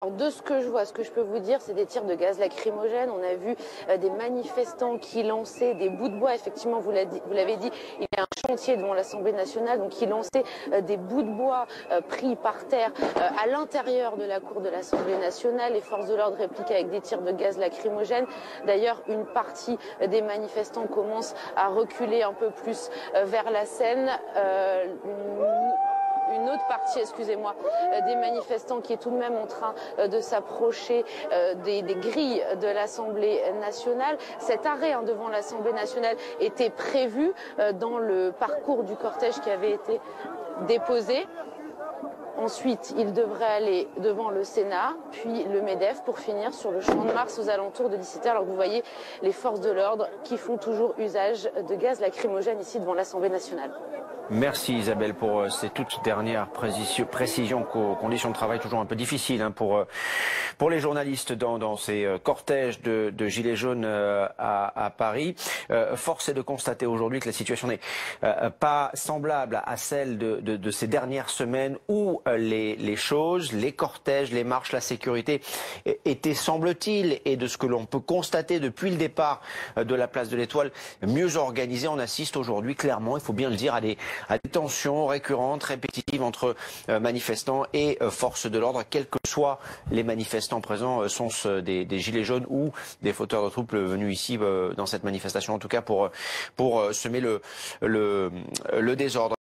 Alors de ce que je vois, ce que je peux vous dire, c'est des tirs de gaz lacrymogène. On a vu des manifestants qui lançaient des bouts de bois. Effectivement, vous l'avez dit, il y a un chantier devant l'Assemblée nationale, donc qui lançaient des bouts de bois pris par terre à l'intérieur de la cour de l'Assemblée nationale. Les forces de l'ordre répliquent avec des tirs de gaz lacrymogène. D'ailleurs, une partie des manifestants commence à reculer un peu plus vers la scène. Une autre partie, excusez-moi, des manifestants qui est tout de même en train de s'approcher des grilles de l'Assemblée nationale. Cet arrêt devant l'Assemblée nationale était prévu dans le parcours du cortège qui avait été déposé. Ensuite, il devrait aller devant le Sénat, puis le MEDEF pour finir sur le Champ de Mars aux alentours de 17h. Alors que vous voyez les forces de l'ordre qui font toujours usage de gaz lacrymogène ici devant l'Assemblée nationale. Merci Isabelle pour ces toutes dernières précisions. Conditions de travail toujours un peu difficiles pour les journalistes dans ces cortèges de gilets jaunes à Paris. Force est de constater aujourd'hui que la situation n'est pas semblable à celle de ces dernières semaines où les choses, les cortèges, les marches, la sécurité étaient, semble-t-il, et de ce que l'on peut constater depuis le départ de la place de l'Étoile, mieux organisées. On assiste aujourd'hui clairement, il faut bien le dire, à des tensions récurrentes, répétitives entre manifestants et forces de l'ordre, quels que soient les manifestants présents, sont-ce des gilets jaunes ou des fauteurs de troubles venus ici dans cette manifestation, en tout cas pour semer le désordre.